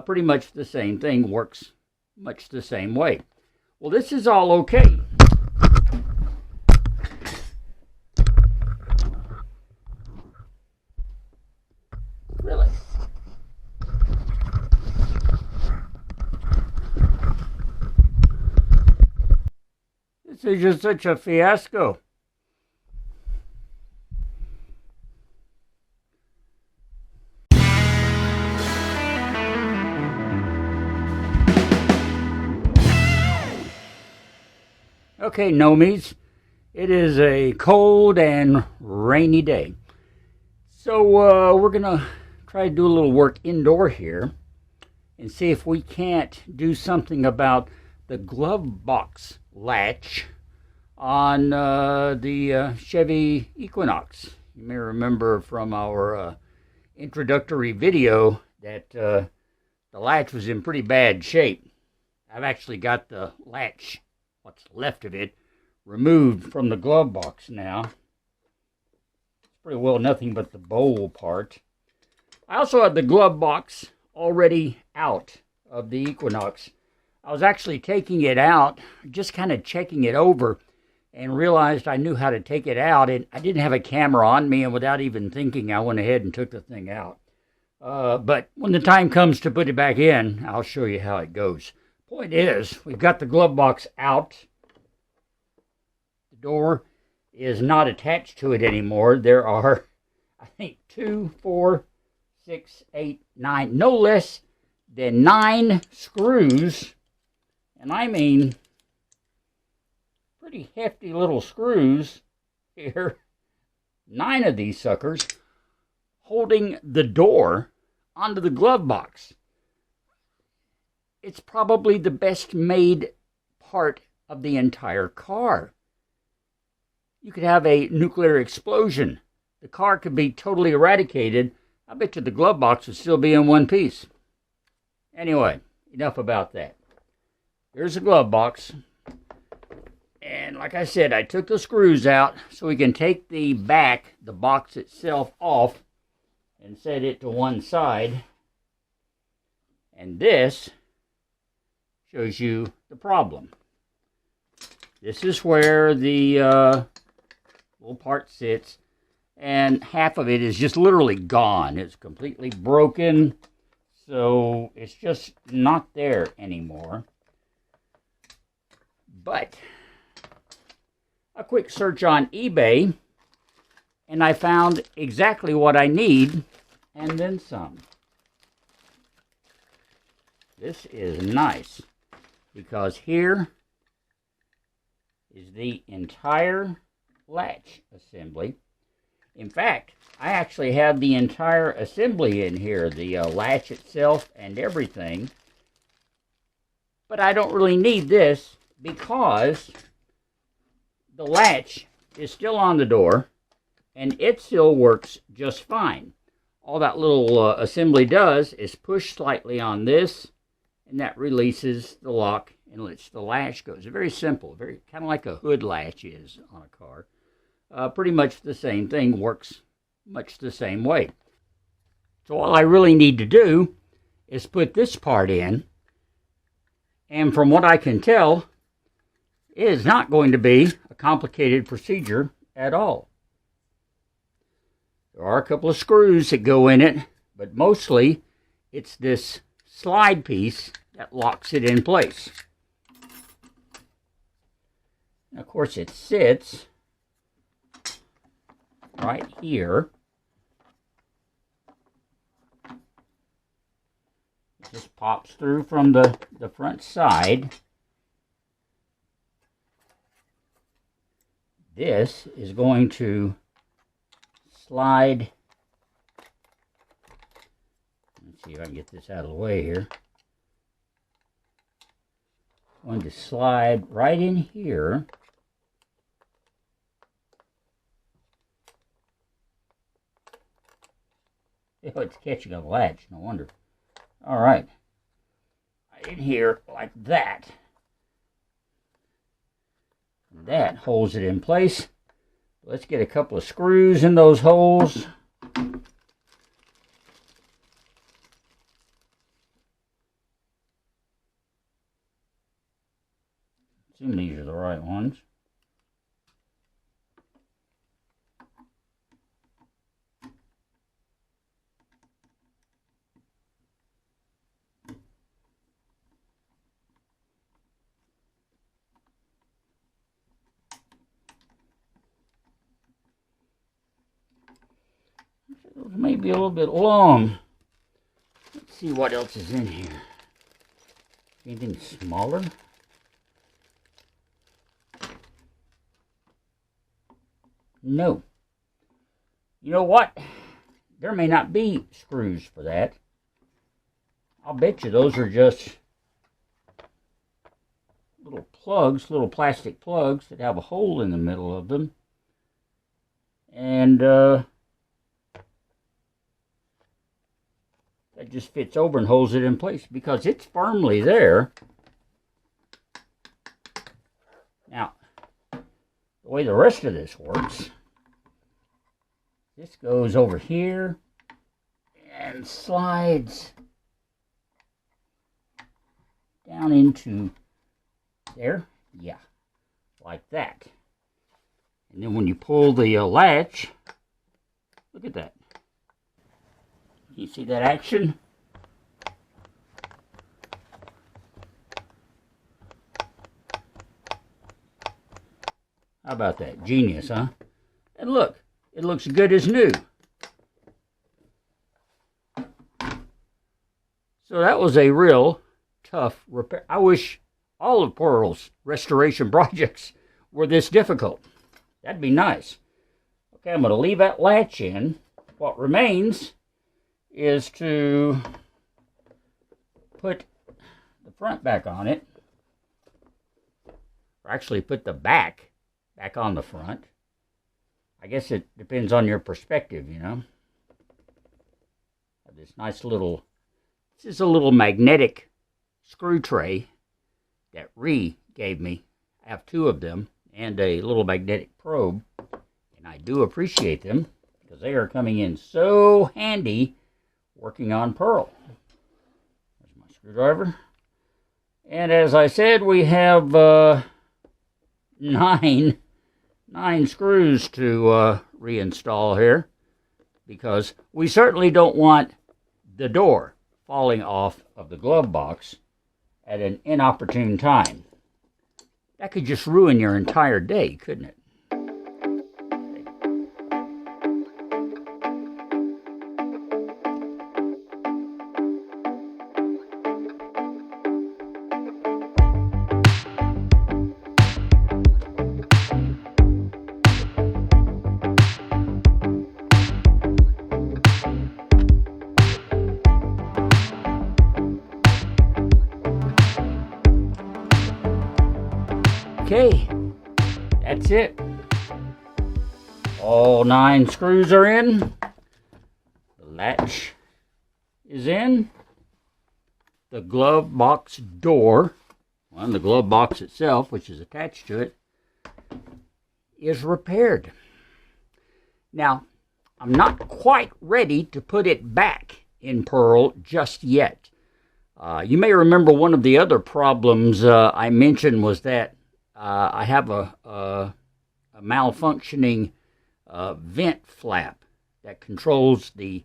Pretty much the same thing, works much the same way. Well, this is all okay. Really? This is just such a fiasco. Okay, Nomies, it is a cold and rainy day. So we're going to try to do a little work indoor here and see if we can't do something about the glove box latch on the Chevy Equinox. You may remember from our introductory video that the latch was in pretty bad shape. I've actually got the latch, what's left of it, removed from the glove box now. It's pretty well nothing but the bowl part. I also had the glove box already out of the Equinox. I was actually taking it out, just kind of checking it over, and realized I knew how to take it out, and I didn't have a camera on me, and without even thinking, I went ahead and took the thing out. But when the time comes to put it back in, I'll show you how it goes. Point is, we've got the glove box out. The door is not attached to it anymore. There are, I think, 2, 4, 6, 8, 9, no less than 9 screws, and I mean pretty hefty little screws here, 9 of these suckers, holding the door onto the glove box. It's probably the best made part of the entire car. You could have a nuclear explosion. The car could be totally eradicated. I bet you the glove box would still be in one piece. Anyway, enough about that. Here's the glove box. And like I said, I took the screws out so we can take the back, the box itself, off and set it to one side. And this shows you the problem. This is where the little part sits, and half of it is just literally gone. It's completely broken, so it's just not there anymore. But a quick search on eBay, and I found exactly what I need, and then some. This is nice, because here is the entire latch assembly. In fact, I actually have the entire assembly in here, the latch itself and everything. But I don't really need this because the latch is still on the door and it still works just fine. All that little assembly does is push slightly on this, and that releases the lock and lets the latch go. It's very simple, very kind of like a hood latch is on a car. Pretty much the same thing, works much the same way. So all I really need to do is put this part in, and from what I can tell, it is not going to be a complicated procedure at all. There are a couple of screws that go in it, but mostly it's this slide piece that locks it in place. And of course, it sits right here. It just pops through from the front side. This is going to slide. Let's see if I can get this out of the way here. It's going to slide right in here. Oh, it's catching a latch, no wonder. All right. Right in here like that. And that holds it in place. Let's get a couple of screws in those holes. Assume these are the right ones. Those may be a little bit long. Let's see what else is in here. Anything smaller? No. You know what? There may not be screws for that. I'll bet you those are just little plugs, little plastic plugs that have a hole in the middle of them. And that just fits over and holds it in place because it's firmly there. Now, the way the rest of this works, this goes over here and slides down into there. Yeah, like that. And then when you pull the latch, look at that. You see that action? How about that? Genius, huh? And look, it looks good as new. So that was a real tough repair. I wish all of Pearl's restoration projects were this difficult. That'd be nice. Okay, I'm going to leave that latch in. What remains is to put the front back on it. Or actually put the back on the front. I guess it depends on your perspective, you know. This nice little, this is a little magnetic screw tray that Ree gave me. I have two of them and a little magnetic probe. And I do appreciate them because they are coming in so handy working on Pearl. There's my screwdriver. And as I said, we have nine screws to reinstall here because we certainly don't want the door falling off of the glove box at an inopportune time. That could just ruin your entire day, couldn't it? Okay, that's it. All 9 screws are in. The latch is in. The glove box door, well, the glove box itself, which is attached to it, is repaired. Now, I'm not quite ready to put it back in Pearl just yet. You may remember one of the other problems I mentioned was that I have a malfunctioning vent flap that controls the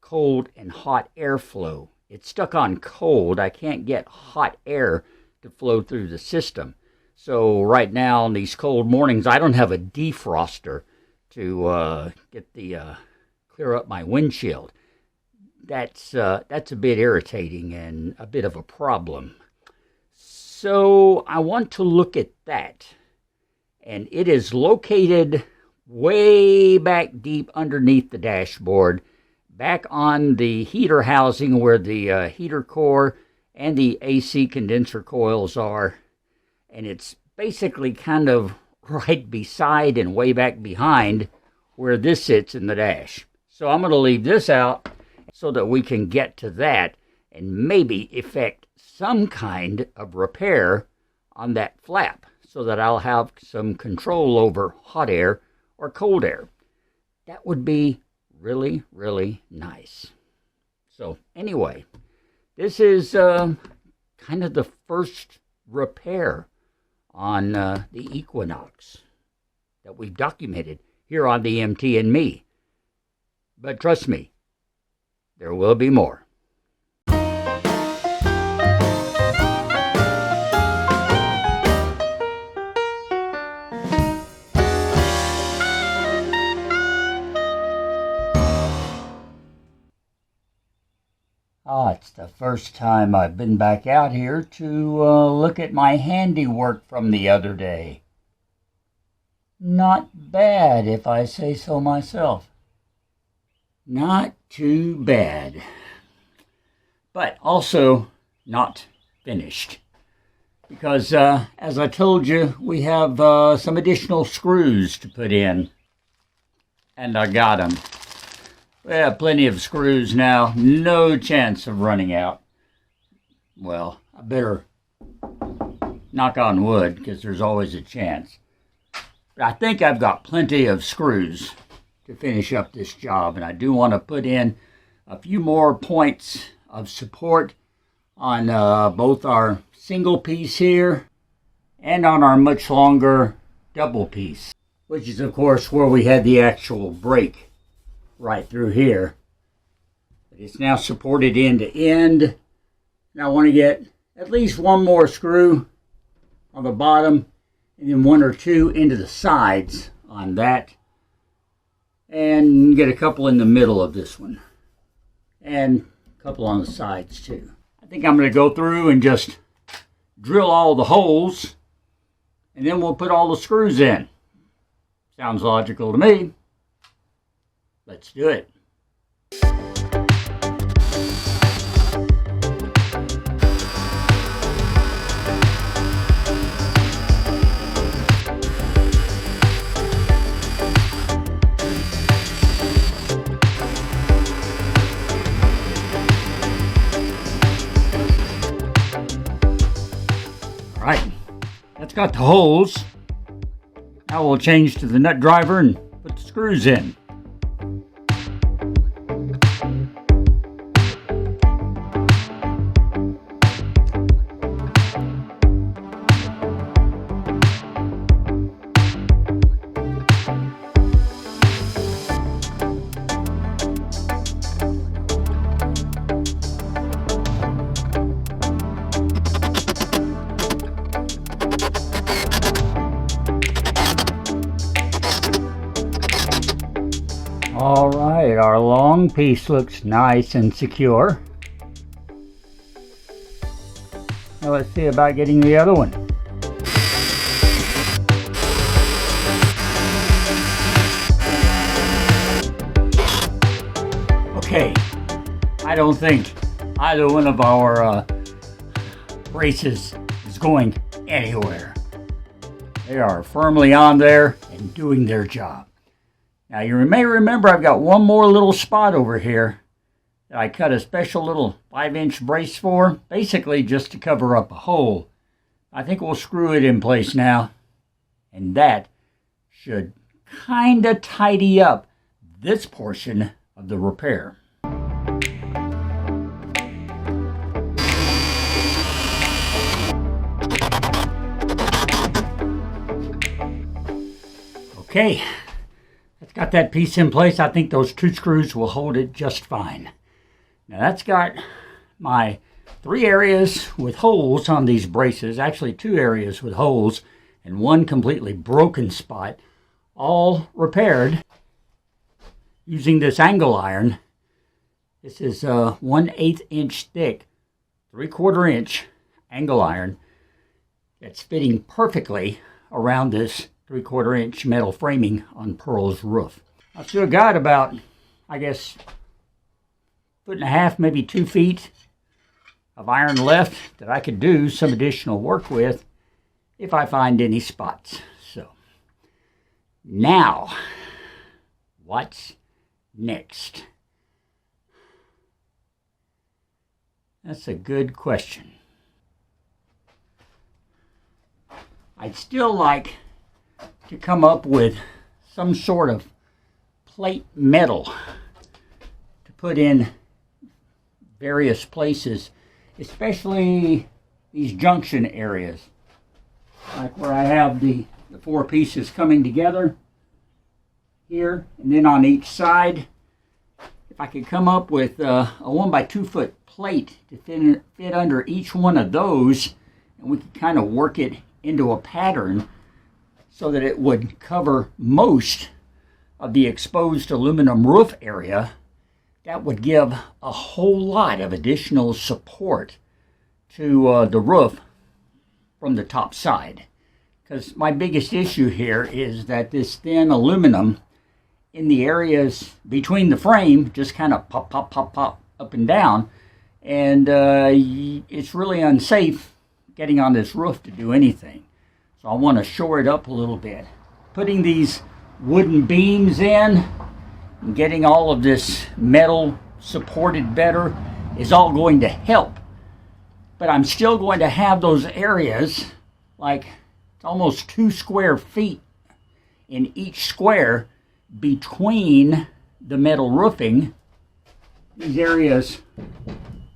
cold and hot airflow. It's stuck on cold. I can't get hot air to flow through the system. So right now on these cold mornings, I don't have a defroster to get the clear up my windshield. That's a bit irritating and a bit of a problem. So I want to look at that. And it is located way back deep underneath the dashboard, back on the heater housing where the heater core and the AC condenser coils are. And it's basically kind of right beside and way back behind where this sits in the dash. So I'm going to leave this out so that we can get to that and maybe effect some kind of repair on that flap so that I'll have some control over hot air or cold air. That would be really, really nice. So anyway, this is kind of the first repair on the Equinox that we've documented here on the MT and Me. But trust me, there will be more. It's the first time I've been back out here to look at my handiwork from the other day. Not bad, if I say so myself. Not too bad. But also not finished. Because, as I told you, we have some additional screws to put in. And I got them. We have plenty of screws now. No chance of running out. Well, I better knock on wood, because there's always a chance. But I think I've got plenty of screws to finish up this job. And I do want to put in a few more points of support on both our single piece here and on our much longer double piece, which is, of course, where we had the actual break. Right through here. But it's now supported end to end. Now I want to get at least one more screw on the bottom and then one or two into the sides on that. And get a couple in the middle of this one. And a couple on the sides too. I think I'm going to go through and just drill all the holes and then we'll put all the screws in. Sounds logical to me. Let's do it. All right, that's got the holes. Now we'll change to the nut driver and put the screws in. All right, our long piece looks nice and secure. Now let's see about getting the other one. Okay, I don't think either one of our braces is going anywhere. They are firmly on there and doing their job. Now you may remember I've got one more little spot over here that I cut a special little 5-inch brace for, basically just to cover up a hole. I think we'll screw it in place now, and that should kind of tidy up this portion of the repair. Okay. It's got that piece in place. I think those 2 screws will hold it just fine. Now that's got my 3 areas with holes on these braces, actually 2 areas with holes and 1 completely broken spot, all repaired using this angle iron. This is a 1/8 inch thick, 3/4 inch angle iron that's fitting perfectly around this 3/4 inch metal framing on Pearl's roof. I've still got about, I guess, 1.5 feet, maybe 2 feet of iron left that I could do some additional work with if I find any spots. So, now, what's next? That's a good question. I'd still like to come up with some sort of plate metal to put in various places, especially these junction areas. like where I have the four pieces coming together here, and then on each side, if I could come up with a 1 by 2 foot plate to fit under each one of those, and we could kind of work it into a pattern so that it would cover most of the exposed aluminum roof area, that would give a whole lot of additional support to the roof from the top side. Because my biggest issue here is that this thin aluminum in the areas between the frame just kind of pop, pop, pop, pop up and down. And it's really unsafe getting on this roof to do anything. So I want to shore it up a little bit. Putting these wooden beams in and getting all of this metal supported better is all going to help. But I'm still going to have those areas, like it's almost 2 square feet in each square between the metal roofing. These areas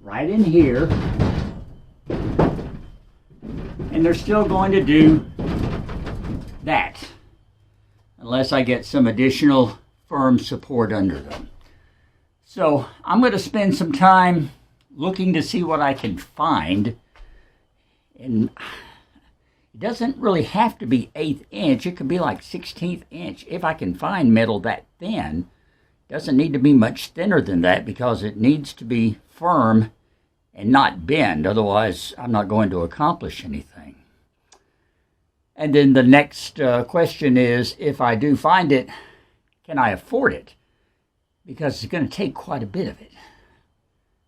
right in here, and they're still going to do that unless I get some additional firm support under them. So I'm going to spend some time looking to see what I can find, and it doesn't really have to be 1/8 inch. It could be like 1/16 inch if I can find metal that thin. Doesn't need to be much thinner than that because it needs to be firm and not bend. Otherwise, I'm not going to accomplish anything. And then the next question is, if I do find it, can I afford it? Because it's going to take quite a bit of it.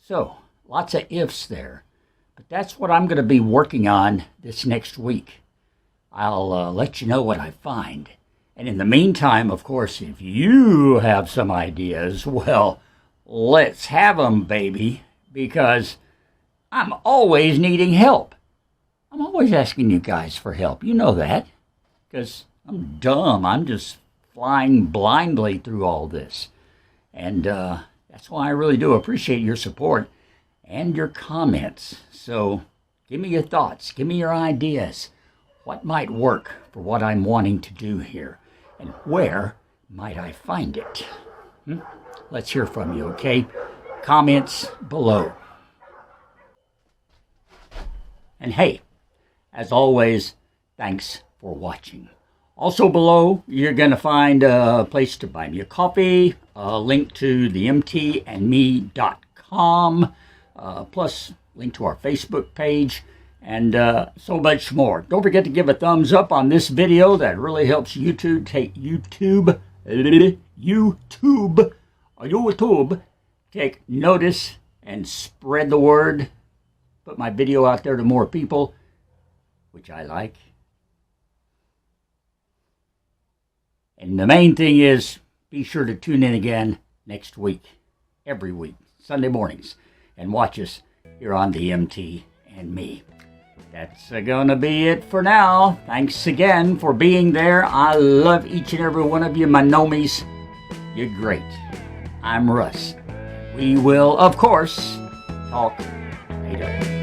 So, lots of ifs there. But that's what I'm going to be working on this next week. I'll let you know what I find. And in the meantime, of course, if you have some ideas, well, let's have them, baby. Because I'm always needing help. I'm always asking you guys for help. You know that. Because I'm dumb. I'm just flying blindly through all this. And that's why I really do appreciate your support and your comments. So give me your thoughts. Give me your ideas. What might work for what I'm wanting to do here? And where might I find it? Let's hear from you, okay? Comments below. And hey, as always, thanks for watching. Also below, you're going to find a place to buy me a coffee, a link to the mtandme.com, plus link to our Facebook page, and so much more. Don't forget to give a thumbs up on this video. That really helps YouTube take notice and spread the word. Put my video out there to more people, which I like. And the main thing is, be sure to tune in again next week, every week, Sunday mornings, and watch us here on the MT and Me. That's gonna be it for now. Thanks again for being there. I love each and every one of you, my nomies. You're great. I'm Russ. We will, of course, talk later.